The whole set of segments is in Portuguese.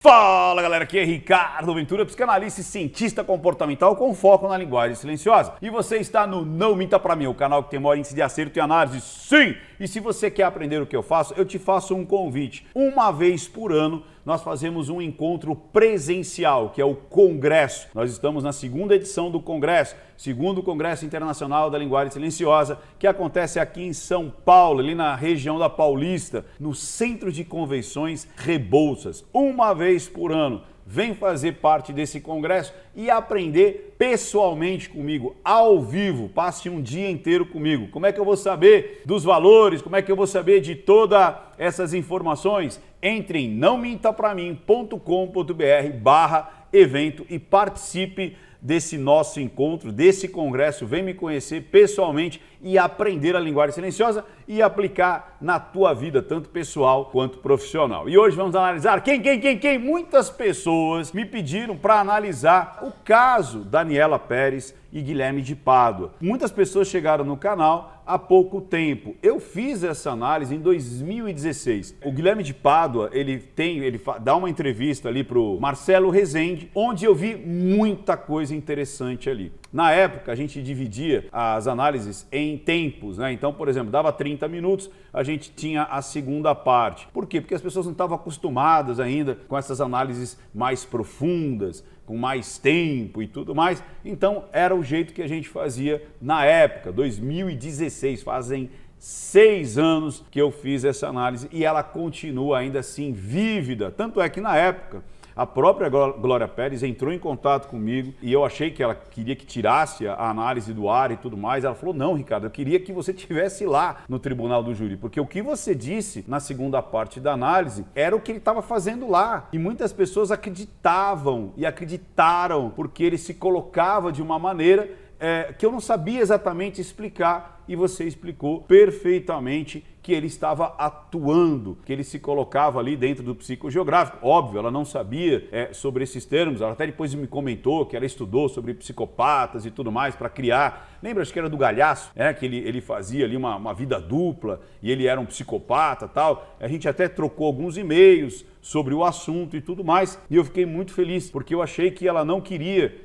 Fala galera, aqui é Ricardo Ventura, psicanalista e cientista comportamental com foco na linguagem silenciosa. E você está no Não Minta Pra Mim, o canal que tem maior índice de acerto e análise. Sim! E se você quer aprender o que eu faço, eu te faço um convite. Uma vez por ano, nós fazemos um encontro presencial, que é o Congresso. Nós estamos na segunda edição do Congresso, segundo Congresso Internacional da Linguagem Silenciosa, que acontece aqui em São Paulo, ali na região da Paulista, no Centro de Convenções Rebouças. Uma vez por ano. Vem fazer parte desse congresso e aprender pessoalmente comigo, ao vivo. Passe um dia inteiro comigo. Como é que eu vou saber dos valores? Como é que eu vou saber de todas essas informações? Entre em naomintapramim.com.br/evento e participe desse nosso encontro, desse congresso. Vem me conhecer pessoalmente e aprender a linguagem silenciosa e aplicar na tua vida, tanto pessoal quanto profissional. E hoje vamos analisar quem? Muitas pessoas me pediram para analisar o caso Daniela Pérez e Guilherme de Pádua. Muitas pessoas chegaram no canal há pouco tempo. Eu fiz essa análise em 2016. O Guilherme de Pádua, ele dá uma entrevista ali pro Marcelo Rezende, onde eu vi muita coisa interessante ali. Na época, a gente dividia as análises em tempos, né? Então, por exemplo, dava 30 minutos, a gente tinha a segunda parte. Por quê? Porque as pessoas não estavam acostumadas ainda com essas análises mais profundas, com mais tempo e tudo mais. Então, era o jeito que a gente fazia na época, 2016, fazem 6 anos que eu fiz essa análise e ela continua ainda assim vívida. Tanto é que na época, a própria Glória Pérez entrou em contato comigo e eu achei que ela queria que tirasse a análise do ar e tudo mais. Ela falou, não, Ricardo, eu queria que você estivesse lá no tribunal do júri, porque o que você disse na segunda parte da análise era o que ele estava fazendo lá. E muitas pessoas acreditavam e acreditaram porque ele se colocava de uma maneira que eu não sabia exatamente explicar e você explicou perfeitamente que ele estava atuando, que ele se colocava ali dentro do psicogeográfico. Óbvio, ela não sabia sobre esses termos, ela até depois me comentou que ela estudou sobre psicopatas e tudo mais para criar. Lembra, acho que era do Galhaço, que ele fazia ali uma vida dupla e ele era um psicopata e tal. A gente até trocou alguns e-mails sobre o assunto e tudo mais e eu fiquei muito feliz porque eu achei que ela não queria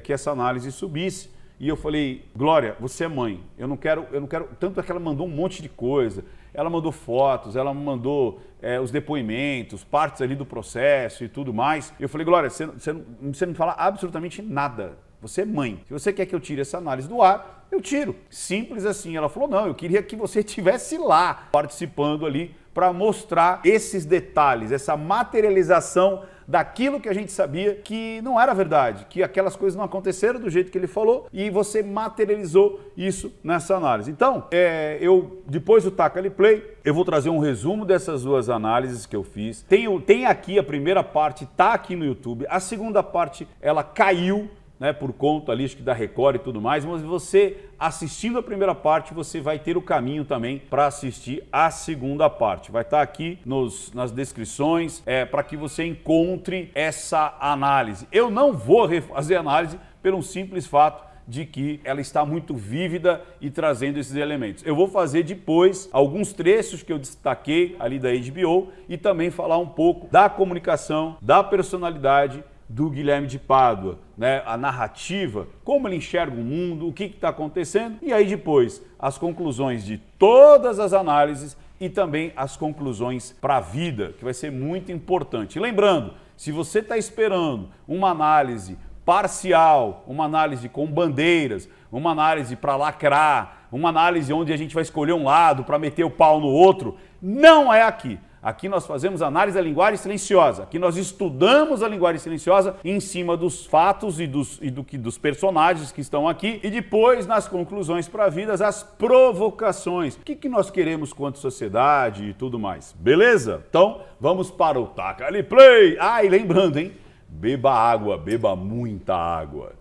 que essa análise subisse. E eu falei, Glória, você é mãe, eu não quero, tanto é que ela mandou um monte de coisa, ela mandou fotos, ela mandou os depoimentos, partes ali do processo e tudo mais. Eu falei, Glória, você não fala absolutamente nada, você é mãe. Se você quer que eu tire essa análise do ar, eu tiro. Simples assim. Ela falou, não, eu queria que você estivesse lá, participando ali, para mostrar esses detalhes, essa materialização daquilo que a gente sabia que não era verdade, que aquelas coisas não aconteceram do jeito que ele falou e você materializou isso nessa análise. Então, depois do Taca ali Play, eu vou trazer um resumo dessas duas análises que eu fiz. Tem aqui a primeira parte, tá aqui no YouTube, a segunda parte ela caiu, né, por conta ali, acho que da Record e tudo mais, mas você assistindo a primeira parte, você vai ter o caminho também para assistir a segunda parte. Vai estar aqui nas descrições para que você encontre essa análise. Eu não vou refazer a análise pelo simples fato de que ela está muito vívida e trazendo esses elementos. Eu vou fazer depois alguns trechos que eu destaquei ali da HBO e também falar um pouco da comunicação, da personalidade do Guilherme de Pádua, né? A narrativa, como ele enxerga o mundo, o que está acontecendo, e aí depois as conclusões de todas as análises e também as conclusões para a vida, que vai ser muito importante. E lembrando, se você está esperando uma análise parcial, uma análise com bandeiras, uma análise para lacrar, uma análise onde a gente vai escolher um lado para meter o pau no outro, não é aqui. Aqui nós fazemos análise da linguagem silenciosa. Aqui nós estudamos a linguagem silenciosa em cima dos fatos e dos personagens que estão aqui. E depois, nas conclusões para a vida, as provocações. O que nós queremos quanto sociedade e tudo mais. Beleza? Então, vamos para o Taca ali Play. E lembrando, hein? Beba água, beba muita água.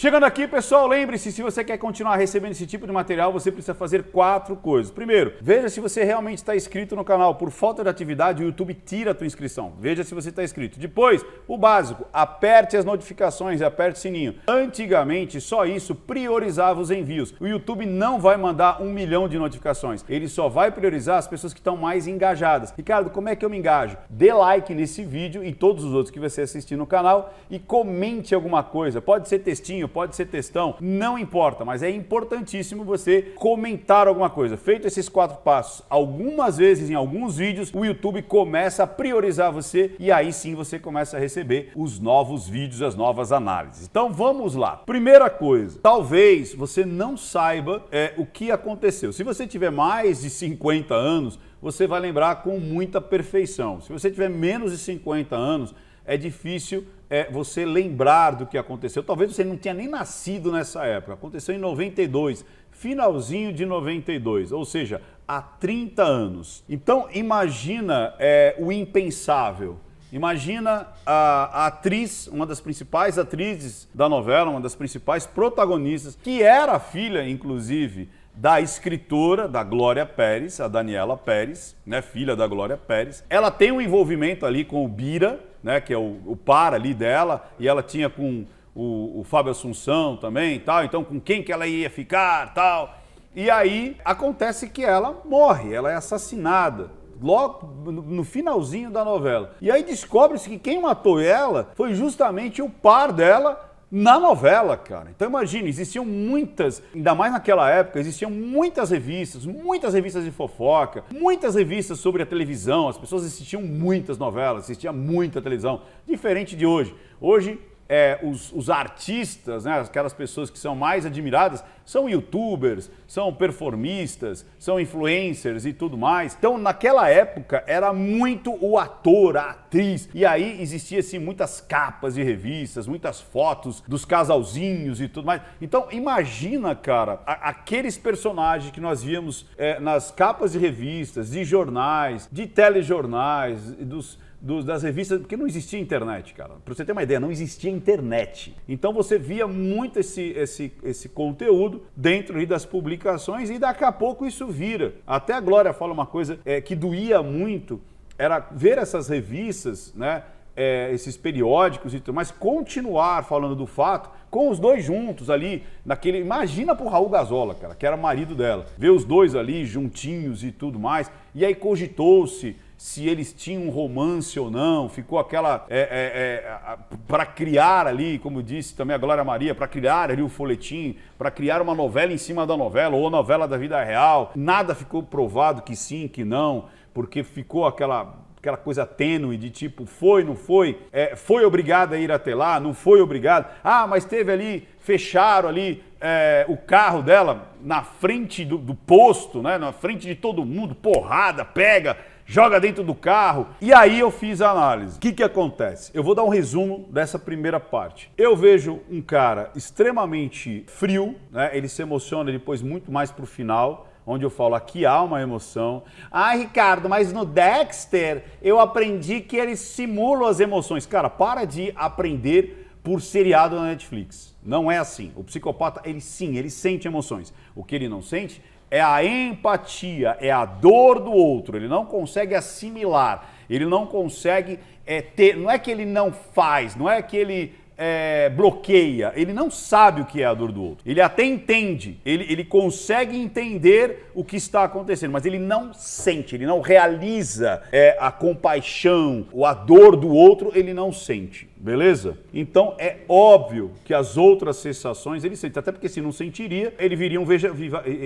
Chegando aqui, pessoal, lembre-se, se você quer continuar recebendo esse tipo de material, você precisa fazer 4 coisas. Primeiro, veja se você realmente está inscrito no canal. Por falta de atividade, o YouTube tira a tua inscrição. Veja se você está inscrito. Depois, o básico, aperte as notificações e aperte o sininho. Antigamente, só isso priorizava os envios. O YouTube não vai mandar 1 milhão de notificações. Ele só vai priorizar as pessoas que estão mais engajadas. Ricardo, como é que eu me engajo? Dê like nesse vídeo e todos os outros que você assistir no canal e comente alguma coisa. Pode ser textinho, pode ser textão, não importa, mas é importantíssimo você comentar alguma coisa. Feito esses 4 passos, algumas vezes em alguns vídeos, o YouTube começa a priorizar você e aí sim você começa a receber os novos vídeos, as novas análises. Então vamos lá. Primeira coisa, talvez você não saiba o que aconteceu. Se você tiver mais de 50 anos, você vai lembrar com muita perfeição. Se você tiver menos de 50 anos, é difícil você lembrar do que aconteceu. Talvez você não tenha nem nascido nessa época. Aconteceu em 92, finalzinho de 92, ou seja, há 30 anos. Então imagina o impensável. Imagina a atriz, uma das principais atrizes da novela, uma das principais protagonistas, que era filha, inclusive, da escritora, da Glória Pérez, a Daniela Pérez, né, filha da Glória Pérez. Ela tem um envolvimento ali com o Bira, né, que é o par ali dela, e ela tinha com o Fábio Assunção também, tal, então com quem que ela ia ficar, tal. E aí acontece que ela morre, ela é assassinada. Logo no finalzinho da novela. E aí descobre-se que quem matou ela foi justamente o par dela na novela, cara. Então imagine, existiam muitas, ainda mais naquela época, existiam muitas revistas de fofoca, muitas revistas sobre a televisão, as pessoas assistiam muitas novelas, assistiam muita televisão, diferente de hoje. Hoje, os artistas, né, aquelas pessoas que são mais admiradas, são youtubers, são performistas, são influencers e tudo mais. Então, naquela época, era muito o ator, a atriz. E aí existia assim, muitas capas de revistas, muitas fotos dos casalzinhos e tudo mais. Então, imagina, cara, aqueles personagens que nós víamos nas capas de revistas, de jornais, de telejornais, das revistas, porque não existia internet, cara. Pra você ter uma ideia, não existia internet. Então você via muito esse conteúdo dentro ali das publicações e daqui a pouco isso vira. Até a Glória fala uma coisa que doía muito, era ver essas revistas, né? Esses periódicos e tudo, mas continuar falando do fato com os dois juntos ali, naquele... Imagina pro Raul Gazola, cara, que era marido dela, ver os dois ali juntinhos e tudo mais, e aí cogitou-se se eles tinham um romance ou não, ficou aquela... para criar ali, como disse também a Glória Maria, para criar ali o folhetim, para criar uma novela em cima da novela, ou novela da vida real, nada ficou provado que sim, que não, porque ficou aquela coisa tênue de tipo, foi, não foi, foi obrigado a ir até lá, não foi obrigado, mas teve ali, fecharam ali o carro dela na frente do posto, né, na frente de todo mundo, porrada, pega, joga dentro do carro. E aí eu fiz a análise. O que acontece? Eu vou dar um resumo dessa primeira parte. Eu vejo um cara extremamente frio, né, ele se emociona depois muito mais pro final, onde eu falo, aqui há uma emoção. Ricardo, mas no Dexter eu aprendi que eles simulam as emoções. Cara, para de aprender por seriado na Netflix. Não é assim. O psicopata, ele sente emoções. O que ele não sente é a empatia, é a dor do outro. Ele não consegue assimilar, ele não consegue ter... Não é que ele não faz, não é que ele... bloqueia, ele não sabe o que é a dor do outro. Ele até entende, ele consegue entender o que está acontecendo, mas ele não sente, ele não realiza a compaixão, ou a dor do outro, ele não sente, beleza? Então é óbvio que as outras sensações ele sente, até porque se não sentiria, ele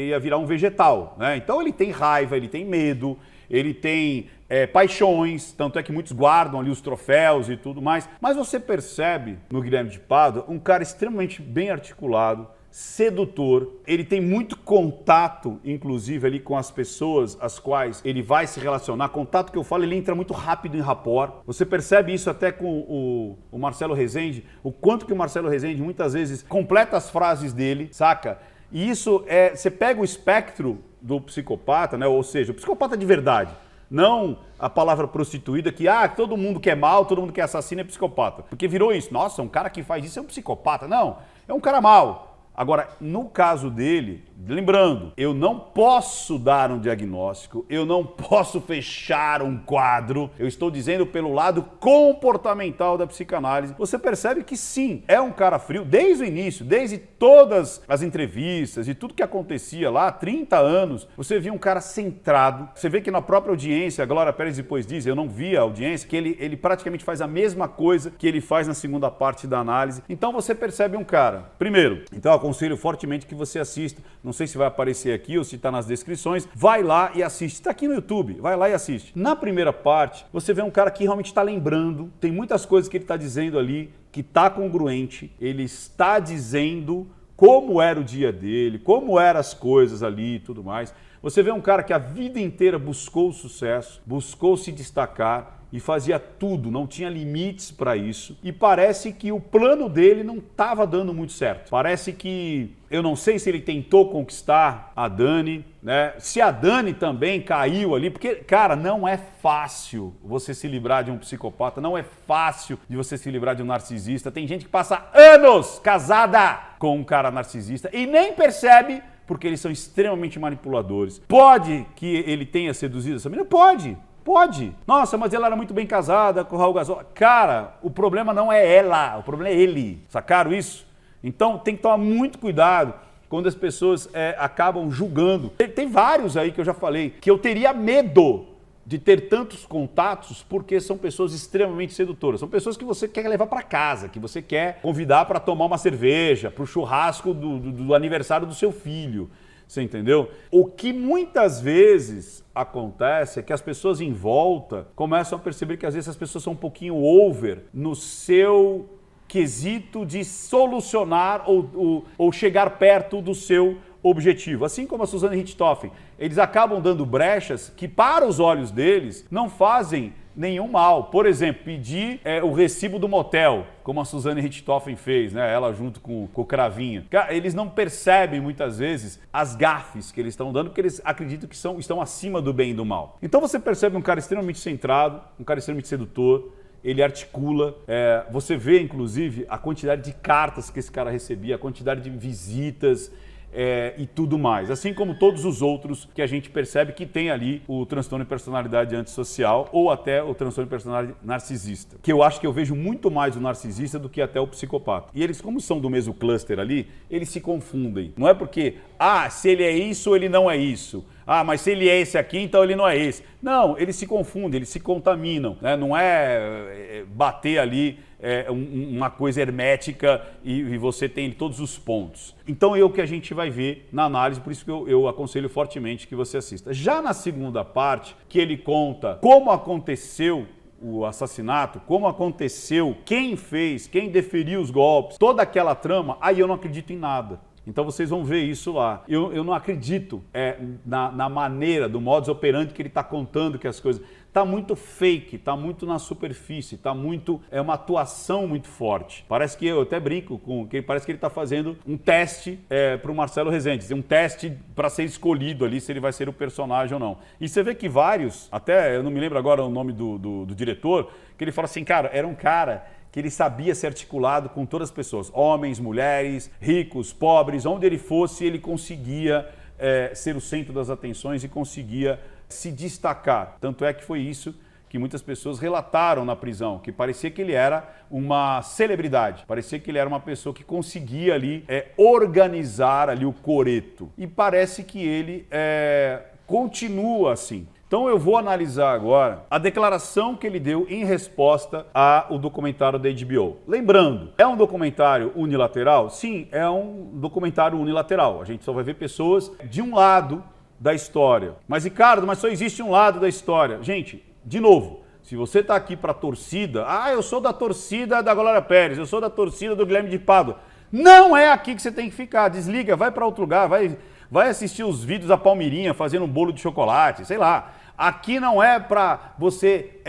ia virar um vegetal, né? Então ele tem raiva, ele tem medo, ele tem paixões, tanto é que muitos guardam ali os troféus e tudo mais. Mas você percebe no Guilherme de Pádua um cara extremamente bem articulado, sedutor, ele tem muito contato, inclusive, ali com as pessoas às quais ele vai se relacionar. Contato que eu falo, ele entra muito rápido em rapport. Você percebe isso até com o Marcelo Rezende, o quanto que o Marcelo Rezende muitas vezes completa as frases dele, saca? E isso você pega o espectro do psicopata, né? Ou seja, o psicopata de verdade. Não a palavra prostituída que, todo mundo que é mal, todo mundo que é assassino é psicopata. Porque virou isso. Nossa, um cara que faz isso é um psicopata. Não, É um cara mau. Agora, no caso dele, lembrando, eu não posso dar um diagnóstico, eu não posso fechar um quadro, eu estou dizendo pelo lado comportamental da psicanálise. Você percebe que sim, é um cara frio desde o início, desde todas as entrevistas e tudo que acontecia lá há 30 anos, você via um cara centrado. Você vê que na própria audiência, a Glória Pérez depois diz, eu não vi a audiência, que ele praticamente faz a mesma coisa que ele faz na segunda parte da análise. Então você percebe um cara, primeiro, então eu aconselho fortemente que você assista, não sei se vai aparecer aqui ou se está nas descrições, vai lá e assiste, está aqui no YouTube, vai lá e assiste. Na primeira parte, você vê um cara que realmente está lembrando, tem muitas coisas que ele está dizendo ali, que está congruente, ele está dizendo como era o dia dele, como eram as coisas ali e tudo mais. Você vê um cara que a vida inteira buscou o sucesso, buscou se destacar, e fazia tudo, não tinha limites para isso. E parece que o plano dele não estava dando muito certo. Parece que, eu não sei se ele tentou conquistar a Dani, né? Se a Dani também caiu ali, porque, cara, não é fácil você se livrar de um psicopata, não é fácil de você se livrar de um narcisista. Tem gente que passa anos casada com um cara narcisista e nem percebe, porque eles são extremamente manipuladores. Pode que ele tenha seduzido essa menina? Pode. Pode. Nossa, mas ela era muito bem casada com o Raul Gasol. Cara, o problema não é ela, o problema é ele. Sacaram isso? Então tem que tomar muito cuidado quando as pessoas acabam julgando. Tem vários aí que eu já falei, que eu teria medo de ter tantos contatos porque são pessoas extremamente sedutoras. São pessoas que você quer levar para casa, que você quer convidar para tomar uma cerveja, para o churrasco do aniversário do seu filho. Você entendeu? O que muitas vezes acontece é que as pessoas em volta começam a perceber que às vezes as pessoas são um pouquinho over no seu quesito de solucionar ou chegar perto do seu objetivo. Assim como a Suzane Richthofen, eles acabam dando brechas que para os olhos deles não fazem nenhum mal. Por exemplo, pedir o recibo do motel, como a Suzane Richthofen fez, né? Ela junto com o Cravinha. Eles não percebem muitas vezes as gafes que eles estão dando, porque eles acreditam que estão acima do bem e do mal. Então você percebe um cara extremamente centrado, um cara extremamente sedutor, ele articula, você vê inclusive a quantidade de cartas que esse cara recebia, a quantidade de visitas, e tudo mais. Assim como todos os outros que a gente percebe que tem ali o transtorno de personalidade antissocial ou até o transtorno de personalidade narcisista. Que eu acho que eu vejo muito mais o narcisista do que até o psicopata. E eles, como são do mesmo cluster ali, eles se confundem. Não é porque, se ele é isso, ele não é isso. Mas se ele é esse aqui, então ele não é esse. Não, eles se confundem, eles se contaminam. Né? Não é bater ali uma coisa hermética e você tem todos os pontos. Então é o que a gente vai ver na análise, por isso que eu aconselho fortemente que você assista. Já na segunda parte, que ele conta como aconteceu o assassinato, como aconteceu, quem fez, quem deferiu os golpes, toda aquela trama, aí eu não acredito em nada. Então vocês vão ver isso lá. Eu não acredito na maneira, do modus operandi que ele está contando que as coisas... Está muito fake, está muito na superfície, está muito... É uma atuação muito forte. Parece que eu até brinco com que parece que ele está fazendo um teste para o Marcelo Rezende, um teste para ser escolhido ali se ele vai ser o personagem ou não. E você vê que vários, até eu não me lembro agora o nome do diretor, que ele fala assim, cara, era um cara que ele sabia ser articulado com todas as pessoas, homens, mulheres, ricos, pobres, onde ele fosse, ele conseguia ser o centro das atenções e conseguia se destacar. Tanto é que foi isso que muitas pessoas relataram na prisão, que parecia que ele era uma celebridade, parecia que ele era uma pessoa que conseguia ali organizar ali o coreto. E parece que ele continua assim. Então eu vou analisar agora a declaração que ele deu em resposta ao documentário da HBO. Lembrando, é um documentário unilateral? Sim, é um documentário unilateral. A gente só vai ver pessoas de um lado da história. Mas Ricardo, só existe um lado da história. Gente, de novo, se você está aqui para a torcida, eu sou da torcida da Glória Pérez, eu sou da torcida do Guilherme de Pádua. Não é aqui que você tem que ficar. Desliga, vai para outro lugar, vai assistir os vídeos da Palmeirinha fazendo um bolo de chocolate, sei lá. Aqui não é para você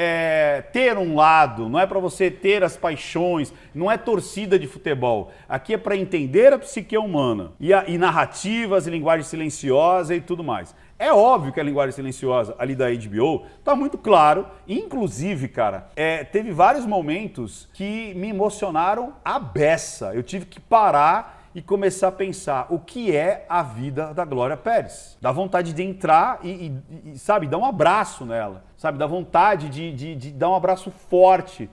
ter um lado, não é para você ter as paixões, não é torcida de futebol. Aqui é para entender a psique humana e narrativas, e linguagem silenciosa e tudo mais. É óbvio que a linguagem silenciosa ali da HBO tá muito claro. Inclusive, cara, teve vários momentos que me emocionaram à beça. Eu tive que parar e começar a pensar o que é a vida da Glória Pérez. Dá vontade de entrar e sabe, dar um abraço nela. Sabe, dá vontade de dar um abraço forte.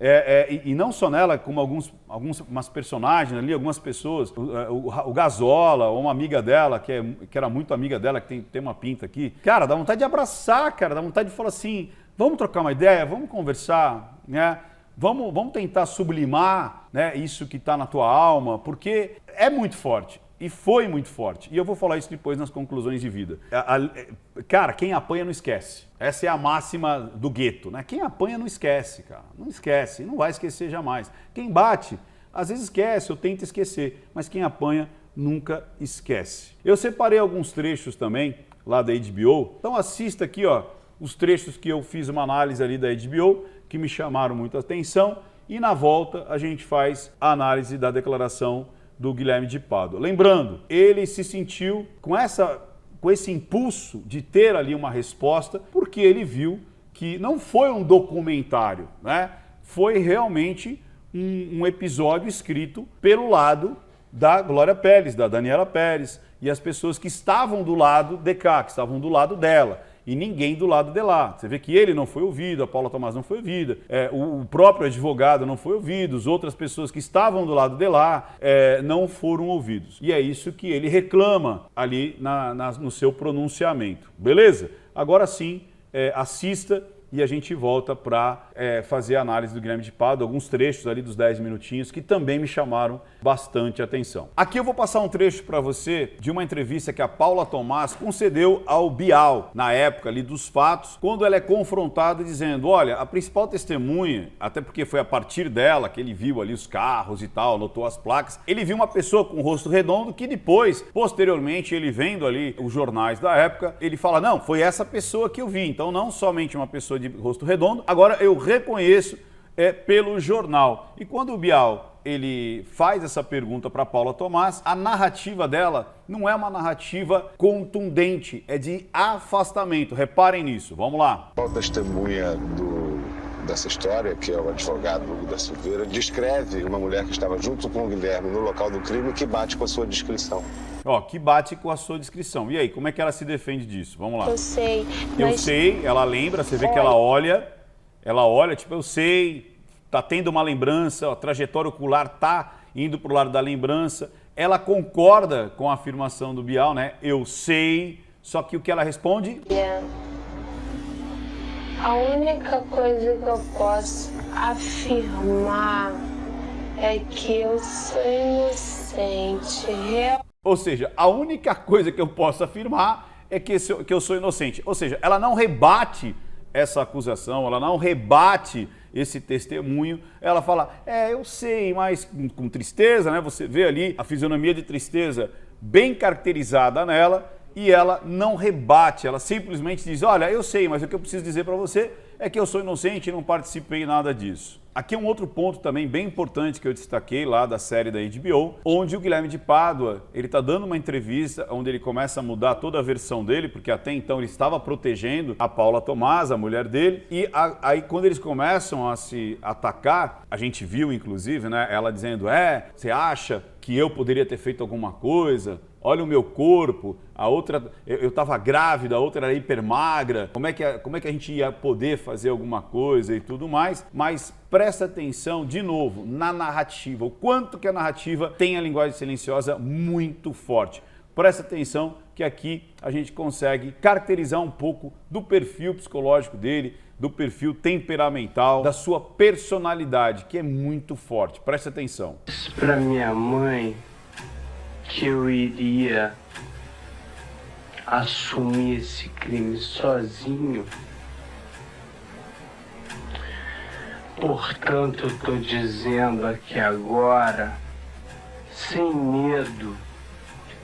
E não só nela, como algumas personagens ali, algumas pessoas. O Gazola, uma amiga dela, que era muito amiga dela, que tem uma pinta aqui. Cara, dá vontade de abraçar, cara. Dá vontade de falar assim, vamos trocar uma ideia, vamos conversar, né? Vamos tentar sublimar, né, isso que está na tua alma, porque é muito forte. E foi muito forte. E eu vou falar isso depois nas conclusões de vida. Cara, quem apanha não esquece. Essa é a máxima do gueto, né? Quem apanha não esquece, cara. Não esquece, não vai esquecer jamais. Quem bate, às vezes esquece ou tenta esquecer, mas quem apanha nunca esquece. Eu separei alguns trechos também lá da HBO. Então assista aqui, ó, os trechos que eu fiz uma análise ali da HBO, que me chamaram muita atenção. E na volta a gente faz a análise da declaração do Guilherme de Pádua. Lembrando, ele se sentiu com esse impulso de ter ali uma resposta, porque ele viu que não foi um documentário, né? Foi realmente um episódio escrito pelo lado da Glória Pérez, da Daniela Pérez, e as pessoas que estavam do lado de cá, que estavam do lado dela. E ninguém do lado de lá. Você vê que ele não foi ouvido, a Paula Tomás não foi ouvida, o próprio advogado não foi ouvido, as outras pessoas que estavam do lado de lá não foram ouvidos. E é isso que ele reclama ali no seu pronunciamento. Beleza? Agora sim, assista e a gente volta para fazer a análise do Guilherme de Pádua, alguns trechos ali dos 10 minutinhos que também me chamaram bastante atenção. Aqui eu vou passar um trecho para você de uma entrevista que a Paula Tomás concedeu ao Bial, na época ali dos fatos, quando ela é confrontada dizendo, olha, a principal testemunha, até porque foi a partir dela que ele viu ali os carros e tal, anotou as placas, ele viu uma pessoa com o rosto redondo que depois, posteriormente, ele vendo ali os jornais da época, ele fala, não, foi essa pessoa que eu vi, então não somente uma pessoa de rosto redondo, agora eu reconheço pelo jornal. E quando o Bial ele faz essa pergunta para Paula Tomás, a narrativa dela não é uma narrativa contundente, é de afastamento. Reparem nisso, vamos lá. A testemunha dessa história, que é o advogado Hugo da Silveira, descreve uma mulher que estava junto com o Guilherme no local do crime que bate com a sua descrição. Ó, que bate com a sua descrição. E aí, como é que ela se defende disso? Vamos lá. Eu sei, Eu sei, ela lembra, você vê que ela olha, tipo, eu sei, tá tendo uma lembrança, a trajetória ocular tá indo pro lado da lembrança. Ela concorda com a afirmação do Bial, né? Eu sei, só que o que ela responde? A única coisa que eu posso afirmar é que eu sou inocente. Ou seja, a única coisa que eu posso afirmar é que eu sou inocente. Ou seja, ela não rebate essa acusação, ela não rebate esse testemunho. Ela fala, eu sei, mas com tristeza, né? Você vê ali a fisionomia de tristeza bem caracterizada nela e ela não rebate, ela simplesmente diz, olha, eu sei, mas o que eu preciso dizer para você é que eu sou inocente e não participei nada disso. Aqui é um outro ponto também bem importante que eu destaquei lá da série da HBO, onde o Guilherme de Pádua, ele está dando uma entrevista onde ele começa a mudar toda a versão dele, porque até então ele estava protegendo a Paula Tomás, a mulher dele, e aí quando eles começam a se atacar, a gente viu inclusive, né, ela dizendo, você acha que eu poderia ter feito alguma coisa? Olha o meu corpo, a outra, eu estava grávida, a outra era hipermagra, como é que a gente ia poder fazer alguma coisa e tudo mais, mas presta atenção, de novo, na narrativa, o quanto que a narrativa tem a linguagem silenciosa muito forte. Presta atenção que aqui a gente consegue caracterizar um pouco do perfil psicológico dele, do perfil temperamental, da sua personalidade, que é muito forte. Presta atenção. Para minha mãe, que eu iria assumir esse crime sozinho. Portanto, eu estou dizendo aqui agora, sem medo,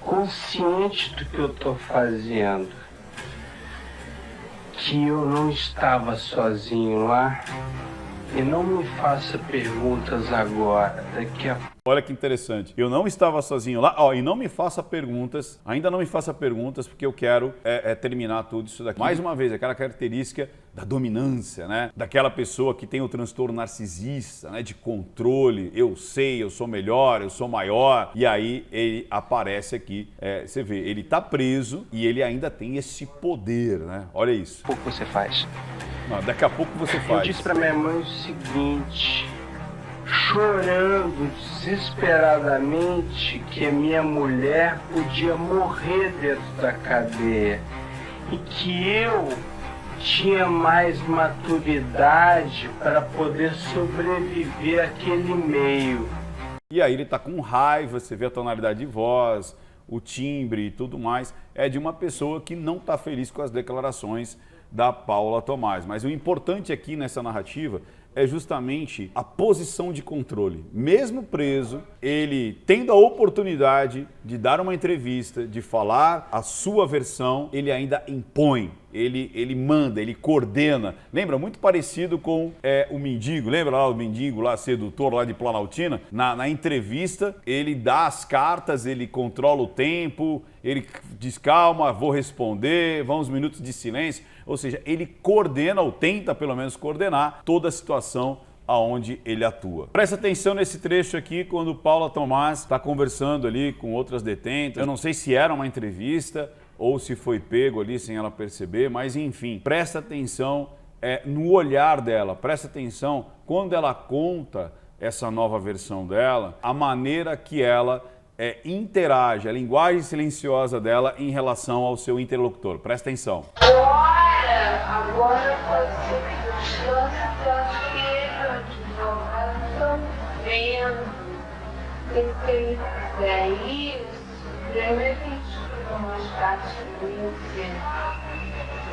consciente do que eu estou fazendo, que eu não estava sozinho lá E não me faça perguntas agora, daqui a Olha que interessante. Eu não estava sozinho lá. E não me faça perguntas, ainda não me faça perguntas, porque eu quero terminar tudo isso daqui. Mais uma vez, aquela característica da dominância, né? Daquela pessoa que tem o transtorno narcisista, né? De controle. Eu sei, eu sou melhor, eu sou maior. E aí ele aparece aqui. Você vê, ele está preso e ele ainda tem esse poder, né? Olha isso. pouco você faz. Não, daqui a pouco você faz. Eu disse pra minha mãe o seguinte, chorando desesperadamente, que a minha mulher podia morrer dentro da cadeia e que eu tinha mais maturidade para poder sobreviver àquele meio. E aí ele tá com raiva, você vê a tonalidade de voz, o timbre e tudo mais. É de uma pessoa que não está feliz com as declarações da Paula Tomás. Mas o importante aqui nessa narrativa é justamente a posição de controle. Mesmo preso, ele tendo a oportunidade de dar uma entrevista, de falar a sua versão, ele ainda impõe, ele manda, ele coordena. Lembra? Muito parecido com o mendigo. Lembra lá o mendigo, lá sedutor, lá de Planaltina? Na entrevista, ele dá as cartas, ele controla o tempo, ele diz, calma, vou responder, vão uns minutos de silêncio. Ou seja, ele coordena, ou tenta pelo menos coordenar, toda a situação aonde ele atua. Presta atenção nesse trecho aqui, quando Paula Tomás está conversando ali com outras detentas. Eu não sei se era uma entrevista ou se foi pego ali sem ela perceber, mas enfim, presta atenção no olhar dela, presta atenção quando ela conta essa nova versão dela, a maneira que ela interage, a linguagem silenciosa dela em relação ao seu interlocutor. Presta atenção. Agora você está cheio de vocação vendo. Daí, primeiro que estudou no estado de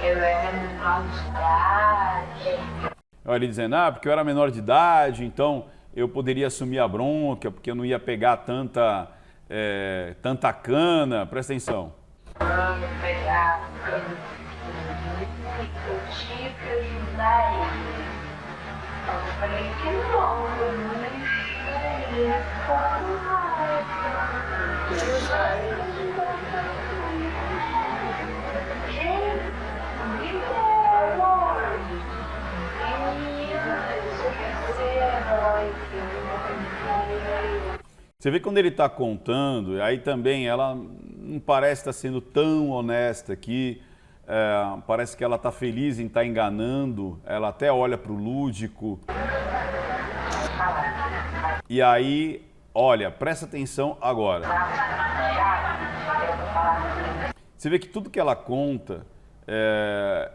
eu era menor de idade. Olha ele dizendo, porque eu era menor de idade, então eu poderia assumir a bronca, porque eu não ia pegar tanta cana. Presta atenção. Vamos pegar a cana. Eu tinha que ajudar ele. Eu falei que não, eu não ia Você vê quando ele está contando, aí também ela não parece estar sendo tão honesta aqui. Parece que ela está feliz em estar enganando, ela até olha para o lúdico. E aí, olha, presta atenção agora. Você vê que tudo que ela conta é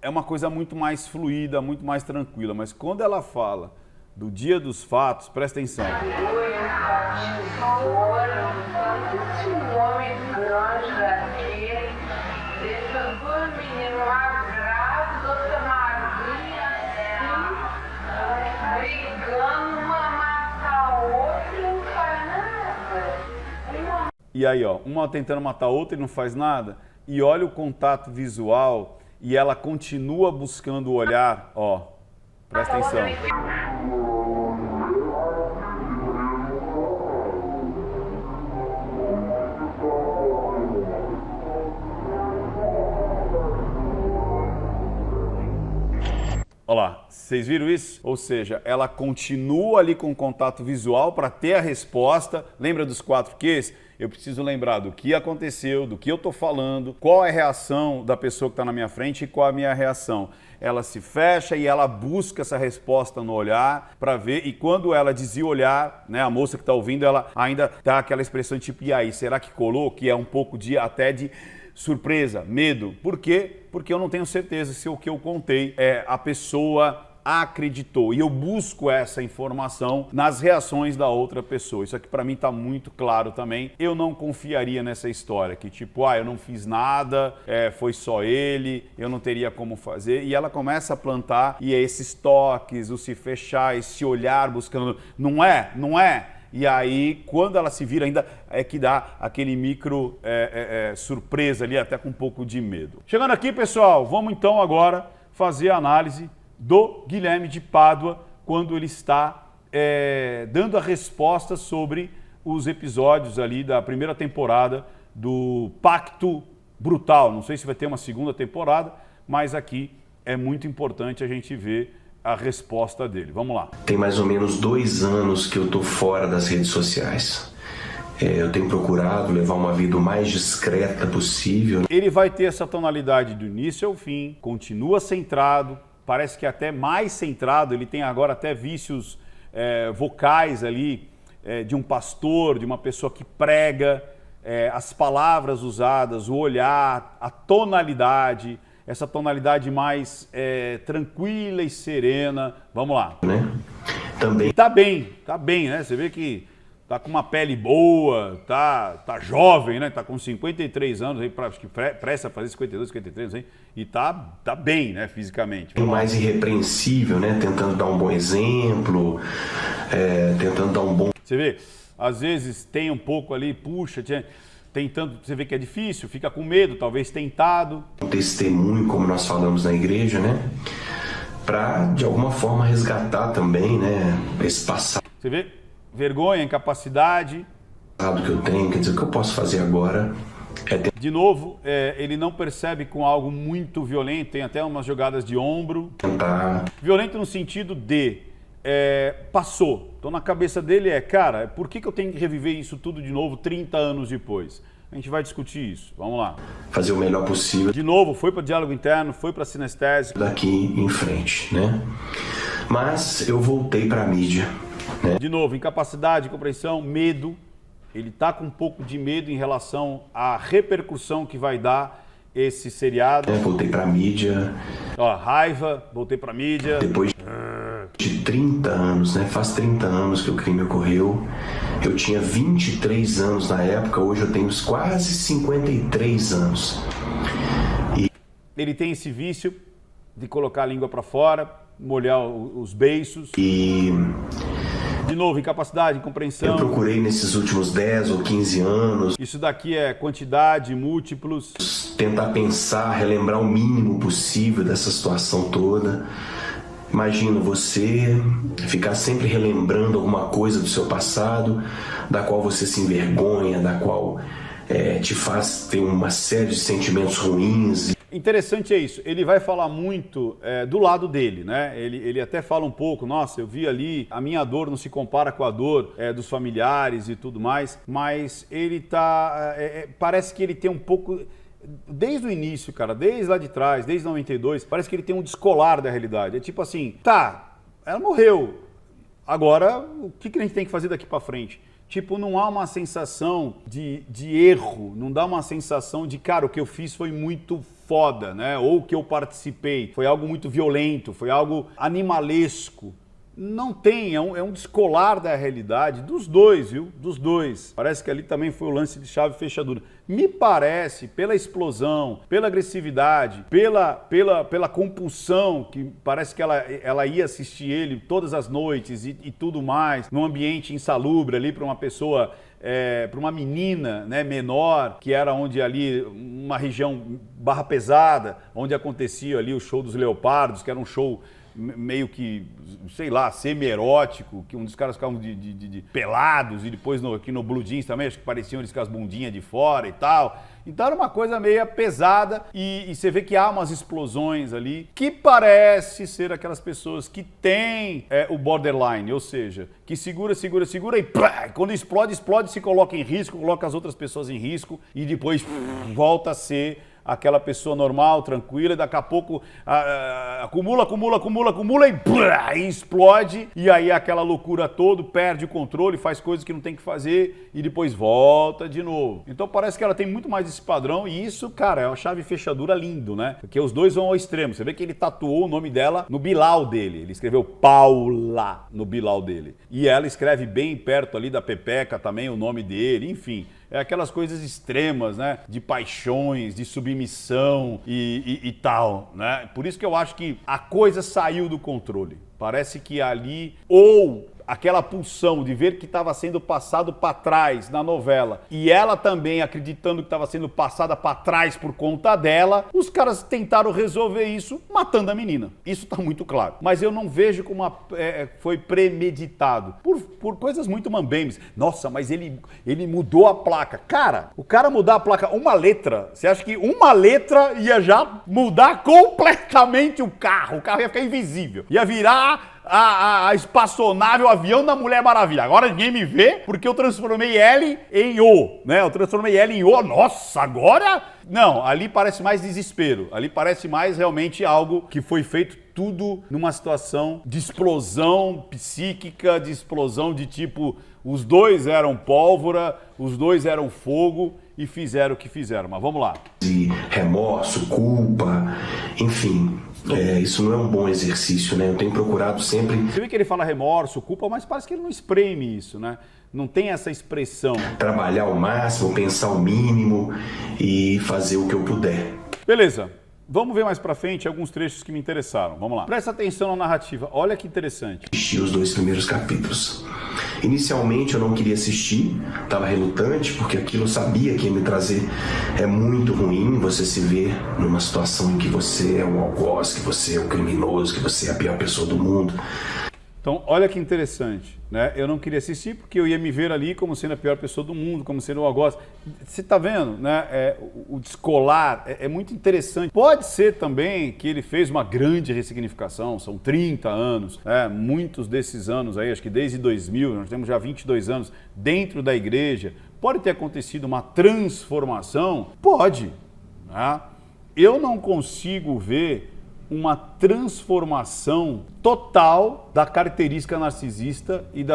uma coisa muito mais fluida, muito mais tranquila, mas quando ela fala do dia dos fatos, presta atenção. E aí, uma tentando matar a outra e não faz nada. E olha o contato visual e ela continua buscando o olhar, presta atenção. Olha lá, vocês viram isso? Ou seja, ela continua ali com contato visual para ter a resposta. Lembra dos 4 Qs? Eu preciso lembrar do que aconteceu, do que eu estou falando, qual é a reação da pessoa que está na minha frente e qual a minha reação. Ela se fecha e ela busca essa resposta no olhar para ver, e quando ela desvia o olhar, né, a moça que está ouvindo, ela ainda dá aquela expressão tipo, e aí, será que colou? Que é um pouco até de surpresa, medo. Por quê? Porque eu não tenho certeza se o que eu contei a pessoa acreditou. E eu busco essa informação nas reações da outra pessoa. Isso aqui para mim está muito claro também. Eu não confiaria nessa história que tipo, eu não fiz nada, foi só ele, eu não teria como fazer. E ela começa a plantar e esses toques, o se fechar, esse olhar buscando, não é? E aí, quando ela se vira, ainda é que dá aquele micro surpresa ali, até com um pouco de medo. Chegando aqui, pessoal, vamos então agora fazer a análise do Guilherme de Pádua quando ele está dando a resposta sobre os episódios ali da primeira temporada do Pacto Brutal. Não sei se vai ter uma segunda temporada, mas aqui é muito importante a gente ver a resposta dele. Vamos lá. Tem mais ou menos 2 anos que eu tô fora das redes sociais. Eu tenho procurado levar uma vida o mais discreta possível. Ele vai ter essa tonalidade do início ao fim, continua centrado, parece que até mais centrado, ele tem agora até vícios vocais ali, de um pastor, de uma pessoa que prega, as palavras usadas, o olhar, a tonalidade, essa tonalidade mais tranquila e serena. Vamos lá. Né? Também. E tá bem, né? Você vê que tá com uma pele boa, tá jovem, né? Tá com 53 anos, aí, acho que presta a fazer 52, 53, aí, e tá bem, né, fisicamente. Mais irrepreensível, né? Tentando dar um bom exemplo, tentando dar um bom... Você vê, às vezes tem um pouco ali, puxa, tentando, você vê que é difícil, fica com medo, talvez tentado. Um testemunho, como nós falamos na igreja, né? Para, de alguma forma, resgatar também, né? Esse passado. Você vê? Vergonha, incapacidade. Que eu tenho, quer dizer, o que eu posso fazer agora De novo, ele não percebe com algo muito violento, tem até umas jogadas de ombro. tentar... Violento no sentido de, passou. Então na cabeça dele cara, por que eu tenho que reviver isso tudo de novo 30 anos depois? A gente vai discutir isso, vamos lá. Fazer o melhor possível. De novo, foi para diálogo interno, foi para sinestésico. Daqui em frente, né? Mas eu voltei para a mídia. Né? De novo, incapacidade, compreensão, medo. Ele está com um pouco de medo em relação à repercussão que vai dar esse seriado. Voltei para a mídia. Ó, raiva, voltei para a mídia. Depois de 30 anos, né? Faz 30 anos que o crime ocorreu. Eu tinha 23 anos na época, hoje eu tenho quase 53 anos. Ele tem esse vício de colocar a língua para fora, molhar os beiços. De novo, incapacidade, incompreensão. Eu procurei nesses últimos 10 ou 15 anos. Isso daqui é quantidade, múltiplos. Tentar pensar, relembrar o mínimo possível dessa situação toda. Imagina você ficar sempre relembrando alguma coisa do seu passado, da qual você se envergonha, da qual te faz ter uma série de sentimentos ruins. Interessante é isso, ele vai falar muito do lado dele, né? Ele até fala um pouco, nossa, eu vi ali, a minha dor não se compara com a dor dos familiares e tudo mais, mas ele parece que ele tem um pouco, desde o início, cara, desde lá de trás, desde 92, parece que ele tem um descolar da realidade. É tipo assim, tá, ela morreu, agora o que a gente tem que fazer daqui pra frente? Tipo, não há uma sensação de erro, não dá uma sensação de, cara, o que eu fiz foi muito foda, né? Ou o que eu participei foi algo muito violento, foi algo animalesco. Não tem, é um descolar da realidade dos dois, viu? Dos dois. Parece que ali também foi o lance de chave e fechadura. Me parece, pela explosão, pela agressividade, pela compulsão, que parece que ela ia assistir ele todas as noites e tudo mais, num ambiente insalubre ali para uma pessoa, para uma menina, né, menor, que era onde ali, uma região Barra Pesada, onde acontecia ali o show dos Leopardos, que era um show meio que, sei lá, semi-erótico, que um dos caras ficavam de pelados, e depois aqui no Blue Jeans também, acho que pareciam eles com as bundinhas de fora e tal. Então era uma coisa meio pesada e você vê que há umas explosões ali que parece ser aquelas pessoas que têm o borderline, ou seja, que segura e plá, quando explode, se coloca em risco, coloca as outras pessoas em risco e depois volta a ser aquela pessoa normal, tranquila, e daqui a pouco acumula e explode, e aí aquela loucura toda, perde o controle, faz coisas que não tem que fazer e depois volta de novo. Então parece que ela tem muito mais esse padrão e isso, cara, é uma chave e fechadura lindo, né? Porque os dois vão ao extremo. Você vê que ele tatuou o nome dela no bilau dele, ele escreveu Paula no bilau dele. E ela escreve bem perto ali da pepeca também o nome dele, enfim. É aquelas coisas extremas, né? De paixões, de submissão e tal, né? Por isso que eu acho que a coisa saiu do controle. Parece que ali, ou aquela pulsão de ver que estava sendo passado para trás na novela e ela também acreditando que estava sendo passada para trás por conta dela, os caras tentaram resolver isso matando a menina. Isso tá muito claro. Mas eu não vejo como foi premeditado. Por coisas muito mambembes. Nossa, mas ele mudou a placa. Cara, o cara mudar a placa uma letra, você acha que uma letra ia já mudar completamente o carro ia ficar invisível. Ia virar a espaçonave, o avião da Mulher Maravilha. Agora ninguém me vê porque eu transformei L em O, né? Eu transformei L em O. Nossa, agora... Não, ali parece mais desespero. Ali parece mais realmente algo que foi feito tudo numa situação de explosão psíquica, de explosão de tipo... Os dois eram pólvora, os dois eram fogo e fizeram o que fizeram. Mas vamos lá. Remorso, culpa, enfim... isso não é um bom exercício, né? Eu tenho procurado sempre... Você vê que ele fala remorso, culpa, mas parece que ele não espreme isso, né? Não tem essa expressão. Trabalhar ao máximo, pensar o mínimo e fazer o que eu puder. Beleza. Vamos ver mais pra frente alguns trechos que me interessaram. Vamos lá. Presta atenção na narrativa. Olha que interessante. Assisti os 2 primeiros capítulos. Inicialmente eu não queria assistir, estava relutante, porque aquilo eu sabia que ia me trazer. É muito ruim você se ver numa situação em que você é um algoz, que você é um criminoso, que você é a pior pessoa do mundo. Então, olha que interessante, né? Eu não queria assistir porque eu ia me ver ali como sendo a pior pessoa do mundo, como sendo um algoz. Você tá vendo, né? O descolar é muito interessante. Pode ser também que ele fez uma grande ressignificação, são 30 anos, muitos desses anos aí, acho que desde 2000, nós temos já 22 anos dentro da igreja. Pode ter acontecido uma transformação? Pode, né? Eu não consigo ver uma transformação total da característica narcisista e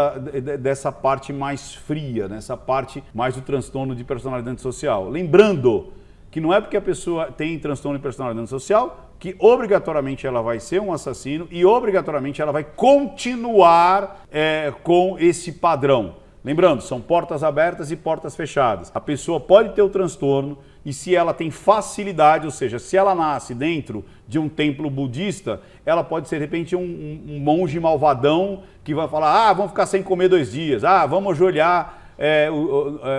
dessa parte mais fria, nessa parte mais do transtorno de personalidade social. Lembrando que não é porque a pessoa tem transtorno de personalidade social que obrigatoriamente ela vai ser um assassino e obrigatoriamente ela vai continuar com esse padrão. Lembrando, são portas abertas e portas fechadas. A pessoa pode ter o transtorno e se ela tem facilidade, ou seja, se ela nasce dentro de um templo budista, ela pode ser, de repente, um monge malvadão que vai falar, vamos ficar sem comer 2 dias, vamos ajoelhar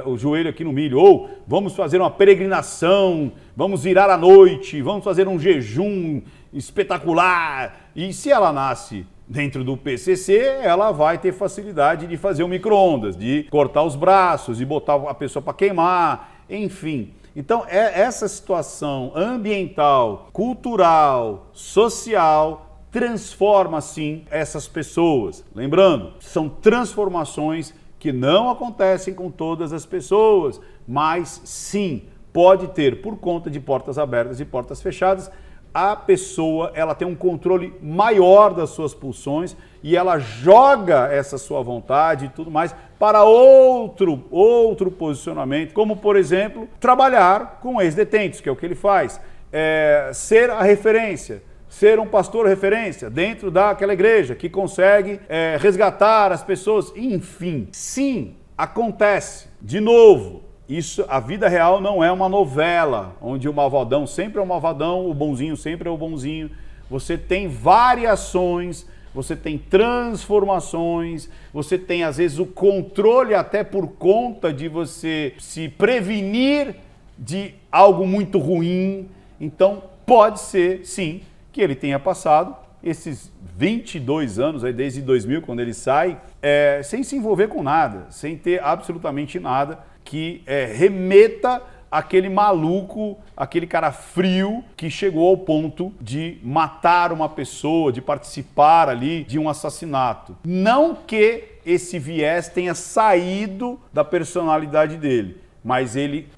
o joelho aqui no milho, ou vamos fazer uma peregrinação, vamos virar à noite, vamos fazer um jejum espetacular. E se ela nasce dentro do PCC, ela vai ter facilidade de fazer o micro-ondas, de cortar os braços, de botar a pessoa para queimar, enfim. Então, essa situação ambiental, cultural, social, transforma, sim, essas pessoas. Lembrando, são transformações que não acontecem com todas as pessoas, mas, sim, pode ter, por conta de portas abertas e portas fechadas, a pessoa ela tem um controle maior das suas pulsões e ela joga essa sua vontade e tudo mais para outro posicionamento, como, por exemplo, trabalhar com ex-detentos, que é o que ele faz, ser a referência, ser um pastor referência dentro daquela igreja que consegue resgatar as pessoas, enfim. Sim, acontece. De novo, isso, a vida real não é uma novela, onde o malvadão sempre é o malvadão, o bonzinho sempre é o bonzinho. Você tem variações, você tem transformações, você tem, às vezes, o controle até por conta de você se prevenir de algo muito ruim. Então, pode ser, sim, que ele tenha passado esses 22 anos, aí desde 2000, quando ele sai, sem se envolver com nada, sem ter absolutamente nada que remeta aquele maluco, aquele cara frio que chegou ao ponto de matar uma pessoa, de participar ali de um assassinato. Não que esse viés tenha saído da personalidade dele, mas ele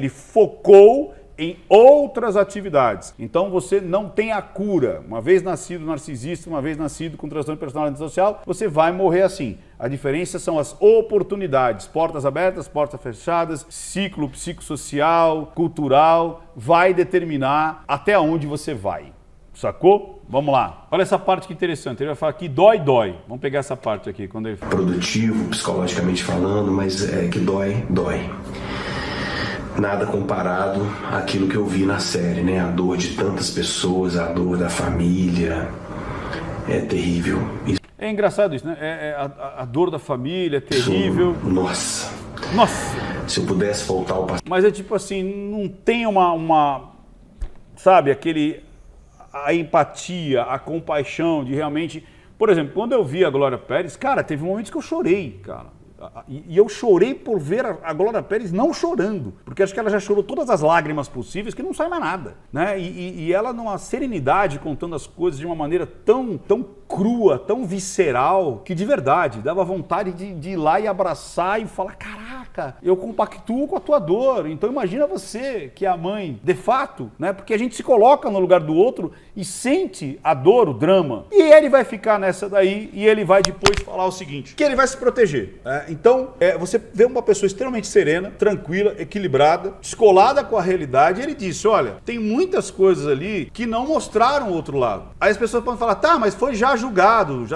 focou em outras atividades. Então você não tem a cura. Uma vez nascido narcisista, uma vez nascido com transtorno de personalidade social, você vai morrer assim. A diferença são as oportunidades, portas abertas, portas fechadas, ciclo psicossocial, cultural, vai determinar até onde você vai. Sacou? Vamos lá. Olha essa parte que interessante. Ele vai falar que dói. Vamos pegar essa parte aqui. Quando ele fala. Produtivo, psicologicamente falando, mas que dói. Nada comparado àquilo que eu vi na série, né? A dor de tantas pessoas, a dor da família, é terrível. É engraçado isso, né? A dor da família é terrível. Nossa. Se eu pudesse voltar ao passado. Mas é tipo assim, não tem sabe, a empatia, a compaixão de realmente... Por exemplo, quando eu vi a Glória Pérez, cara, teve momentos que eu chorei, cara. E eu chorei por ver a Glória Pérez não chorando, porque acho que ela já chorou todas as lágrimas possíveis que não sai mais nada, né? E ela numa serenidade, contando as coisas de uma maneira tão crua, tão visceral, que de verdade dava vontade de ir lá e abraçar e falar, caraca, eu compactuo com a tua dor, então imagina você que é a mãe, de fato, né? Porque a gente se coloca no lugar do outro e sente a dor, o drama, e ele vai ficar nessa daí e ele vai depois falar o seguinte, que ele vai se proteger, Então, você vê uma pessoa extremamente serena, tranquila, equilibrada, descolada com a realidade, e ele disse, olha, tem muitas coisas ali que não mostraram o outro lado. Aí as pessoas podem falar, tá, mas foi já julgado,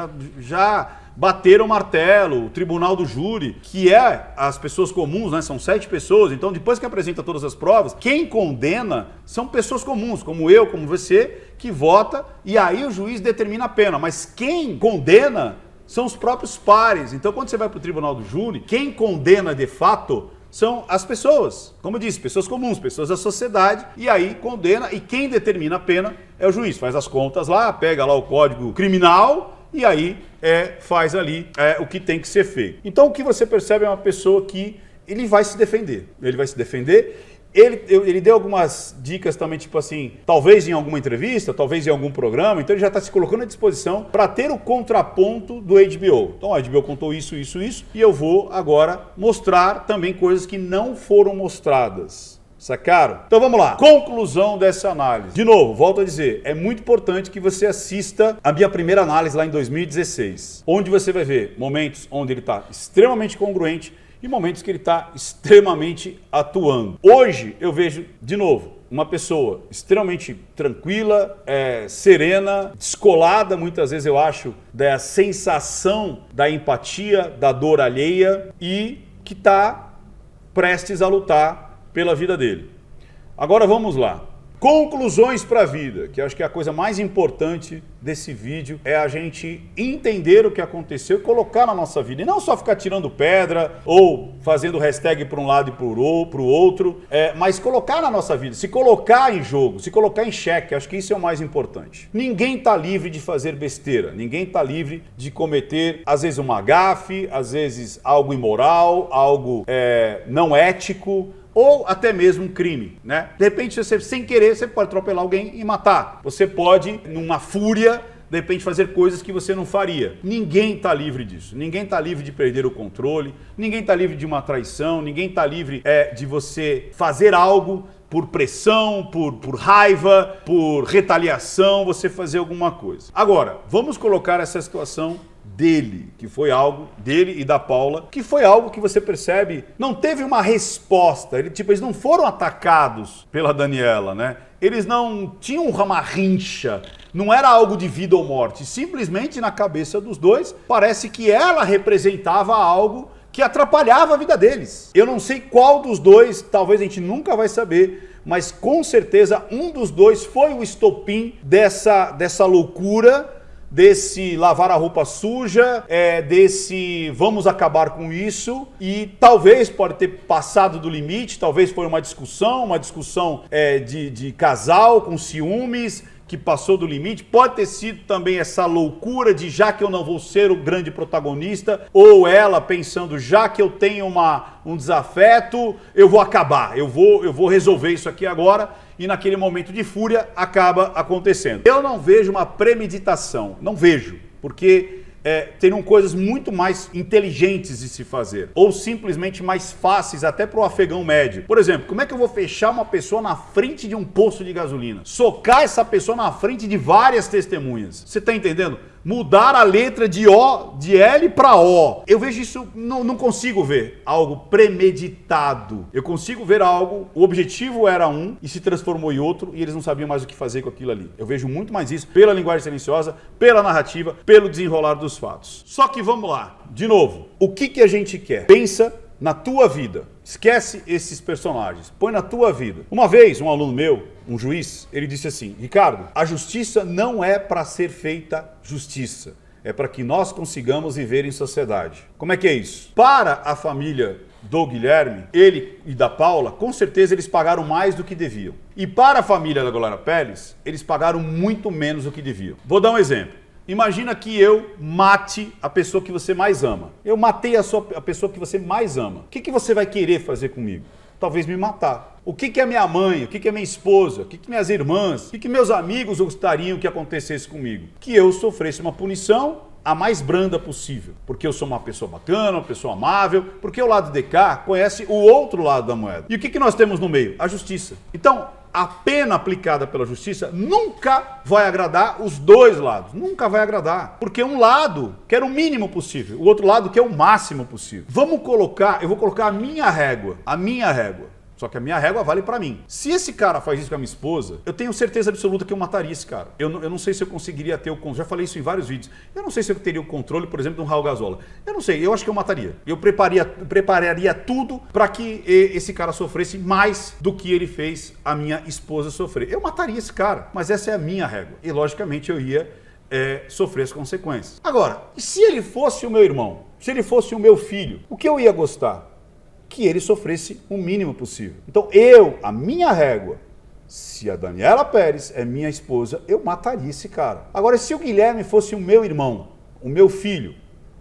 já bateram o martelo, o tribunal do júri, que é as pessoas comuns, né? São 7 pessoas, então depois que apresenta todas as provas, quem condena são pessoas comuns, como eu, como você, que vota, e aí o juiz determina a pena, mas quem condena são os próprios pares. Então, quando você vai para o tribunal do júri, quem condena de fato são as pessoas. Como eu disse, pessoas comuns, pessoas da sociedade, e aí condena, e quem determina a pena é o juiz. Faz as contas lá, pega lá o código criminal, e aí faz ali o que tem que ser feito. Então, o que você percebe é uma pessoa que ele vai se defender. Ele vai se defender. Ele deu algumas dicas também, tipo assim, talvez em alguma entrevista, talvez em algum programa, então ele já está se colocando à disposição para ter o contraponto do HBO. Então a HBO contou isso, e eu vou agora mostrar também coisas que não foram mostradas. Sacaram? Então vamos lá. Conclusão dessa análise. De novo, volto a dizer, é muito importante que você assista a minha primeira análise lá em 2016, onde você vai ver momentos onde ele está extremamente congruente, e momentos que ele está extremamente atuando. Hoje eu vejo, de novo, uma pessoa extremamente tranquila, serena, descolada, muitas vezes eu acho, da sensação da empatia, da dor alheia, e que está prestes a lutar pela vida dele. Agora vamos lá. Conclusões para a vida, que eu acho que é a coisa mais importante desse vídeo, é a gente entender o que aconteceu e colocar na nossa vida. E não só ficar tirando pedra ou fazendo hashtag para um lado e para o outro, mas colocar na nossa vida, se colocar em jogo, se colocar em xeque. Acho que isso é o mais importante. Ninguém está livre de fazer besteira, ninguém está livre de cometer, às vezes, uma gafe, às vezes algo imoral, algo não ético, ou até mesmo um crime, né? De repente, você sem querer, você pode atropelar alguém e matar. Você pode, numa fúria, de repente fazer coisas que você não faria. Ninguém está livre disso. Ninguém está livre de perder o controle, ninguém está livre de uma traição, ninguém está livre de você fazer algo por pressão, por raiva, por retaliação, você fazer alguma coisa. Agora, vamos colocar essa situação dele, que foi algo, dele e da Paula, que foi algo que você percebe, não teve uma resposta, eles não foram atacados pela Daniela, né? Eles não tinham uma rincha, não era algo de vida ou morte, simplesmente na cabeça dos dois, parece que ela representava algo que atrapalhava a vida deles. Eu não sei qual dos dois, talvez a gente nunca vai saber, mas com certeza um dos dois foi o estopim dessa loucura, desse lavar a roupa suja, desse vamos acabar com isso, e talvez pode ter passado do limite, talvez foi uma discussão de casal com ciúmes, que passou do limite, pode ter sido também essa loucura de já que eu não vou ser o grande protagonista, ou ela pensando já que eu tenho um desafeto, eu vou acabar, eu vou resolver isso aqui agora, e naquele momento de fúria acaba acontecendo. Eu não vejo uma premeditação, não vejo, porque teriam coisas muito mais inteligentes de se fazer, ou simplesmente mais fáceis até para o afegão médio. Por exemplo, como é que eu vou fechar uma pessoa na frente de um posto de gasolina? Socar essa pessoa na frente de várias testemunhas. Você está entendendo? Mudar a letra de L para O. Eu vejo isso, não consigo ver algo premeditado. Eu consigo ver algo, o objetivo era um e se transformou em outro e eles não sabiam mais o que fazer com aquilo ali. Eu vejo muito mais isso pela linguagem silenciosa, pela narrativa, pelo desenrolar dos fatos. Só que vamos lá, de novo, o que a gente quer? Pensa na tua vida. Esquece esses personagens, põe na tua vida. Uma vez, um aluno meu, um juiz, ele disse assim: Ricardo, a justiça não é para ser feita justiça. é para que nós consigamos viver em sociedade. Como é que é isso? Para a família do Guilherme, ele e da Paula, com certeza eles pagaram mais do que deviam. E para a família da Glória Pérez, eles pagaram muito menos do que deviam. Vou dar um exemplo. Imagina que eu mate a pessoa que você mais ama. Eu matei a pessoa que você mais ama. O que você vai querer fazer comigo? Talvez me matar. O que é minha mãe? O que é minha esposa? O que minhas irmãs? O que meus amigos gostariam que acontecesse comigo? Que eu sofresse uma punição a mais branda possível. Porque eu sou uma pessoa bacana, uma pessoa amável, porque o lado de cá conhece o outro lado da moeda. E o que nós temos no meio? A justiça. Então, a pena aplicada pela justiça nunca vai agradar os dois lados. Nunca vai agradar. Porque um lado quer o mínimo possível, o outro lado quer o máximo possível. Eu vou colocar a minha régua. Só que a minha régua vale pra mim. Se esse cara faz isso com a minha esposa, eu tenho certeza absoluta que eu mataria esse cara. Eu não sei se eu conseguiria ter o controle. Já falei isso em vários vídeos. Eu não sei se eu teria o controle, por exemplo, de um Raul Gazola. Eu não sei, eu acho que eu mataria. Eu prepararia tudo para que esse cara sofresse mais do que ele fez a minha esposa sofrer. Eu mataria esse cara, mas essa é a minha régua. E logicamente eu ia sofrer as consequências. Agora, e se ele fosse o meu irmão? Se ele fosse o meu filho? O que eu ia gostar? Que ele sofresse o mínimo possível. Então a minha régua, se a Daniela Pérez é minha esposa, eu mataria esse cara. Agora, se o Guilherme fosse o meu irmão, o meu filho,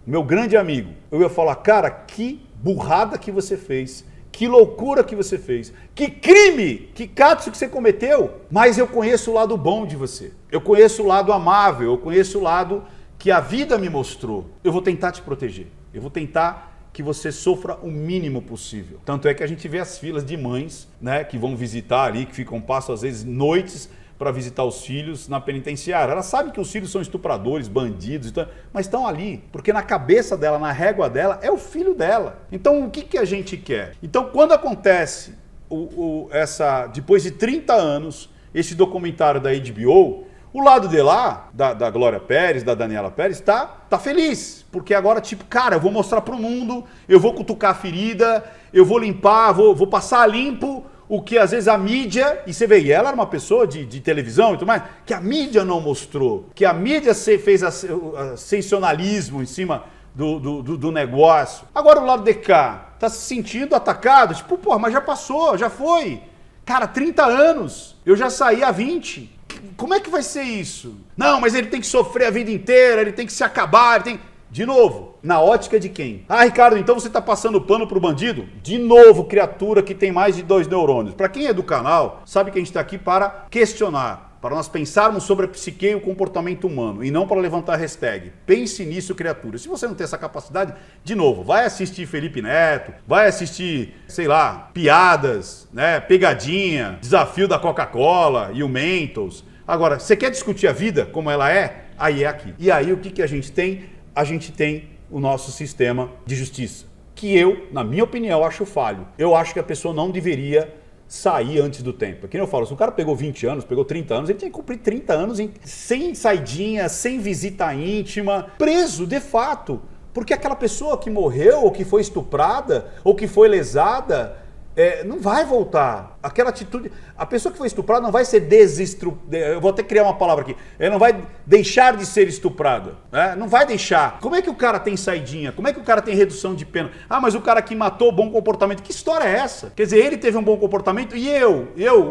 o meu grande amigo, eu ia falar, cara, que burrada que você fez, que loucura que você fez, que crime, que cato que você cometeu, mas eu conheço o lado bom de você, eu conheço o lado amável, eu conheço o lado que a vida me mostrou, eu vou tentar te proteger, eu vou tentar que você sofra o mínimo possível. Tanto é que a gente vê as filas de mães, né, que vão visitar ali, que passam às vezes noites para visitar os filhos na penitenciária. Ela sabe que os filhos são estupradores, bandidos, mas estão ali, porque na cabeça dela, na régua dela, é o filho dela. Então o que a gente quer? Então quando acontece depois de 30 anos, esse documentário da HBO, o lado de lá, da Glória Pérez, da Daniela Pérez, tá feliz. Porque agora, tipo, cara, eu vou mostrar pro mundo, eu vou cutucar a ferida, eu vou limpar, vou passar limpo o que às vezes a mídia, e você vê, e ela era uma pessoa de televisão e tudo mais, que a mídia não mostrou, que a mídia fez sensacionalismo em cima do negócio. Agora o lado de cá tá se sentindo atacado, tipo, pô, mas já passou, já foi. Cara, 30 anos, eu já saí há 20. Como é que vai ser isso? Não, mas ele tem que sofrer a vida inteira, ele tem que se acabar, ele tem... De novo, na ótica de quem? Ah, Ricardo, então você está passando pano pro bandido? De novo, criatura que tem mais de 2 neurônios. Para quem é do canal, sabe que a gente está aqui para questionar, para nós pensarmos sobre a psique e o comportamento humano, e não para levantar hashtag. Pense nisso, criatura. Se você não tem essa capacidade, de novo, vai assistir Felipe Neto, vai assistir, sei lá, piadas, né, pegadinha, desafio da Coca-Cola e o Mentos. Agora, você quer discutir a vida como ela é? Aí é aqui. E aí o que a gente tem? A gente tem o nosso sistema de justiça, que eu, na minha opinião, acho falho. Eu acho que a pessoa não deveria sair antes do tempo. Que nem eu falo, se o cara pegou 20 anos, pegou 30 anos, ele tinha que cumprir 30 anos sem saidinha, sem visita íntima, preso, de fato. Porque aquela pessoa que morreu, ou que foi estuprada, ou que foi lesada, não vai voltar. Aquela atitude... A pessoa que foi estuprada não vai ser eu vou até criar uma palavra aqui. Ela não vai deixar de ser estuprada. Né? Não vai deixar. Como é que o cara tem saidinha? Como é que o cara tem redução de pena? Ah, mas o cara que matou, bom comportamento. Que história é essa? Quer dizer, ele teve um bom comportamento e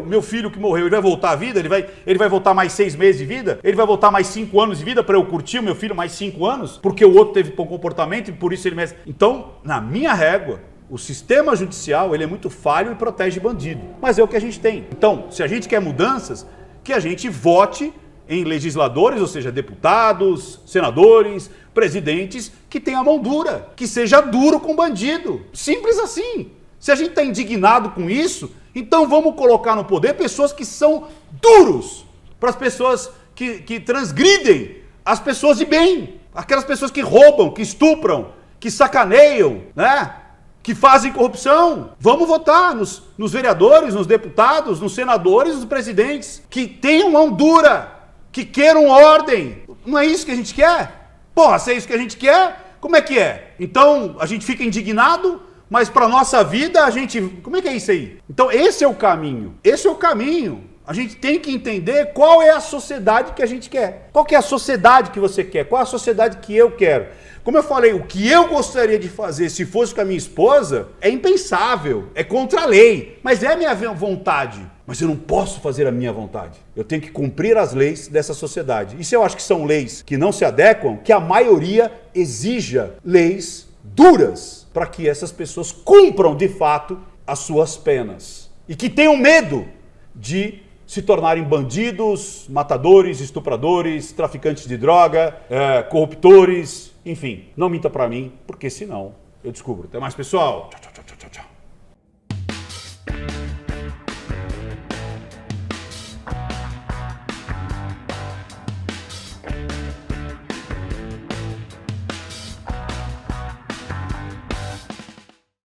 meu filho que morreu, ele vai voltar à vida? Ele vai voltar mais 6 meses de vida? Ele vai voltar mais 5 anos de vida para eu curtir o meu filho mais 5 anos? Porque o outro teve bom comportamento e por isso ele merece. Então, na minha régua, o sistema judicial, ele é muito falho e protege bandido. Mas é o que a gente tem. Então, se a gente quer mudanças, que a gente vote em legisladores, ou seja, deputados, senadores, presidentes, que tenham a mão dura, que seja duro com bandido. Simples assim. Se a gente está indignado com isso, então vamos colocar no poder pessoas que são duros para as pessoas que transgridem as pessoas de bem. Aquelas pessoas que roubam, que estupram, que sacaneiam, né? Que fazem corrupção. Vamos votar nos vereadores, nos deputados, nos senadores, nos presidentes, que tenham mão dura, que queiram ordem. Não é isso que a gente quer? Porra, se é isso que a gente quer, como é que é? Então a gente fica indignado, mas para nossa vida a gente... Como é que é isso aí? Então esse é o caminho. Esse é o caminho. A gente tem que entender qual é a sociedade que a gente quer. Qual que é a sociedade que você quer? Qual é a sociedade que eu quero? Como eu falei, o que eu gostaria de fazer se fosse com a minha esposa é impensável, é contra a lei, mas é a minha vontade. Mas eu não posso fazer a minha vontade. Eu tenho que cumprir as leis dessa sociedade. E se eu acho que são leis que não se adequam, que a maioria exija leis duras para que essas pessoas cumpram de fato as suas penas. E que tenham medo de se tornarem bandidos, matadores, estupradores, traficantes de droga, corruptores, enfim. Não minta para mim, porque senão eu descubro. Até mais, pessoal. Tchau, tchau, tchau, tchau, tchau.